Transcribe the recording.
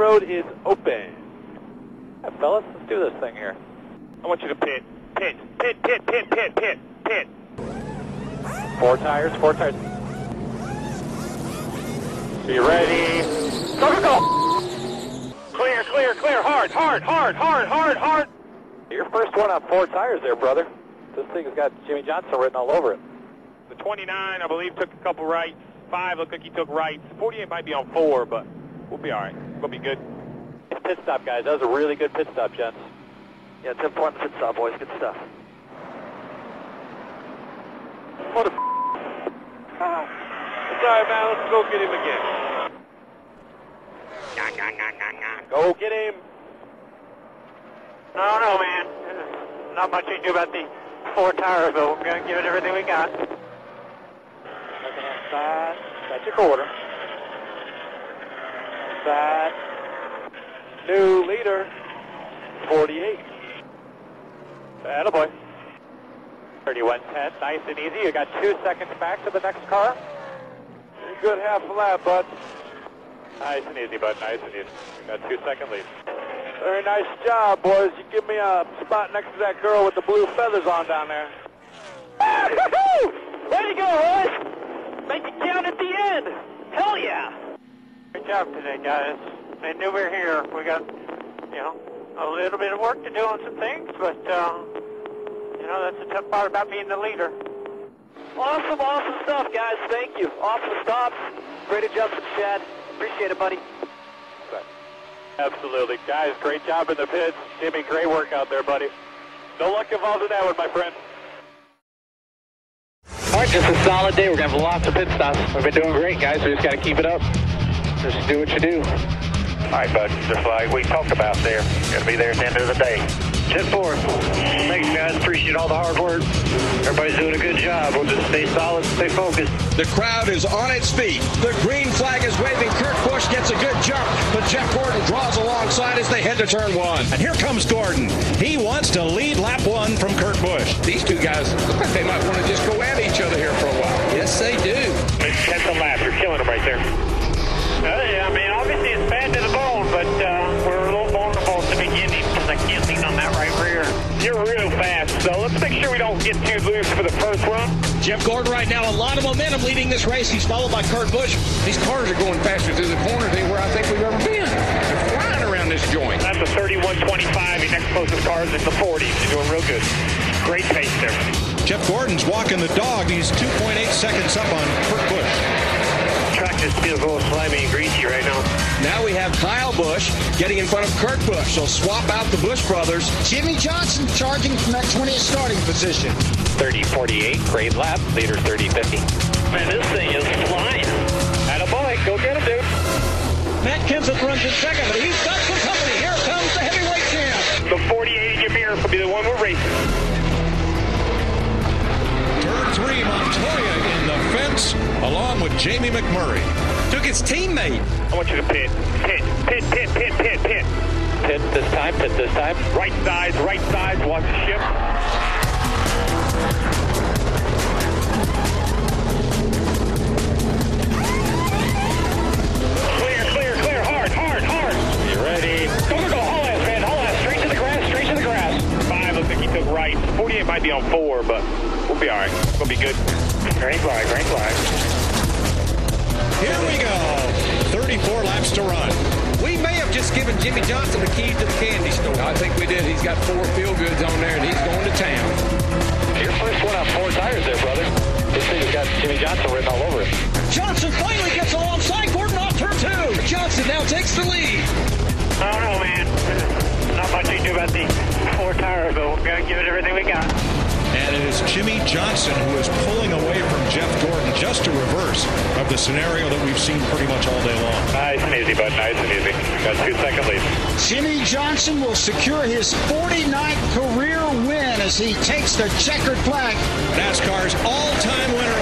road is open. Yeah, fellas, let's do this thing here. I want you to pit. Pit. Pit, pit, pit, pit, pit, pit. 4 tires, 4 tires. Be ready. Go, go, go! Clear, clear, clear. Hard, hard, hard, hard, hard, hard. Your first one on 4 tires there, brother. This thing's got Jimmie Johnson written all over it. The 29, I believe, took a couple rights. 5 looked like he took rights. 48 might be on 4, but we'll be all right. We'll be good. Pit stop, guys. That was a really good pit stop, gents. Yeah, it's important pit stop, boys. Good stuff. What a It's all right, man. Let's go get him again. Go get him. I don't know, man. Not much you can do about the 4 tires, but we're going to give it everything we got. Looking outside. That's your quarter. Side. New leader, 48. attaboy. 31.10. Nice and easy. You got 2 seconds back to the next car. Pretty good half a lap, bud. Nice and easy, bud. Nice and easy. You got 2-second lead. Very nice job, boys. You give me a spot next to that girl with the blue feathers on down there. Way to go, boys! Make it count at the end! Hell yeah! Good job today, guys. They knew we were here. We got, a little bit of work to do on some things, but, that's the tough part about being the leader. Awesome, awesome stuff, guys. Thank you. Awesome stops. Great adjustment, Chad. Appreciate it, buddy. Absolutely. Guys, great job in the pits. Jimmie, great work out there, buddy. No luck involved in that one, my friend. All right, just a solid day. We're going to have lots of pit stops. We've been doing great, guys. We just got to keep it up. Just do what you do. All right, bud. Just like we talked about there. Got to be there at the end of the day. 10-4. Thanks, guys. Appreciate all the hard work. Everybody's doing a good job. We'll just stay solid, stay focused. The crowd is on its feet. The green flag is waving. Kurt Busch gets a good jump, but Jeff Gordon draws alongside as they head to turn 1. And here comes Gordon. He wants to lead lap 1 from Kurt Busch. These two guys look like they might want to just go at each other here for a while. Yes, they do. It's 10th a lap. You're killing them right there. Yeah, I mean, obviously it's bad to the bone, but we're a little vulnerable at the beginning because I can't lean on that right rear. You're real fast, so let's make sure we don't get too loose for the first run. Jeff Gordon right now, a lot of momentum leading this race. He's followed by Kurt Busch. These cars are going faster through the corner than where I think we've ever been. They're flying around this joint. That's a 31.25. Your next closest car is in the 40s. You're doing real good. Great pace there. Jeff Gordon's walking the dog. He's 2.8 seconds up on Kurt Busch. Track just feels a little slimy and greasy right now. Now we have Kyle Busch getting in front of Kurt Busch. So swap out the Busch brothers. Jimmie Johnson charging from that 20th starting position. 30-48. Great lap. Leader 30-50. Man, this thing is flying. Attaboy. Go get him, dude. Matt Kenseth runs in second, but he's got some company. Here comes the heavyweight champ. The 48 in your mirror will be the one we're racing. Turn 3, Montoya in the fence, along with Jamie McMurray. Took his teammate. I want you to pit. Pit, pit, pit, pit, pit, pit. Pit this time, pit this time. Right sides, watch the ship. Clear, clear, clear, hard, hard, hard. You ready? Go, haul ass, man, haul ass, straight to the grass, straight to the grass. 5 looks like he took right. 48 might be on 4, but we'll be all right. We'll be good. Green flag, green flag. Here we go. 34 laps to run. We may have just given Jimmie Johnson the keys to the candy store. I think we did. He's got 4 feel-goods on there, and he's going to town. Your first one on 4 tires there, brother. This thing's got Jimmie Johnson written all over it. Johnson finally gets alongside Gordon on turn 2. Johnson now takes the lead. I don't know, man. Not much you can do about the 4 tires, but we're going to give it everything we got. And it is Jimmie Johnson who is pulling away from Jeff Gordon, just a reverse of the scenario that we've seen pretty much all day long. Nice and easy, bud. Nice and easy. Got 2-second lead. Jimmie Johnson will secure his 49th career win as he takes the checkered flag. NASCAR's all-time winner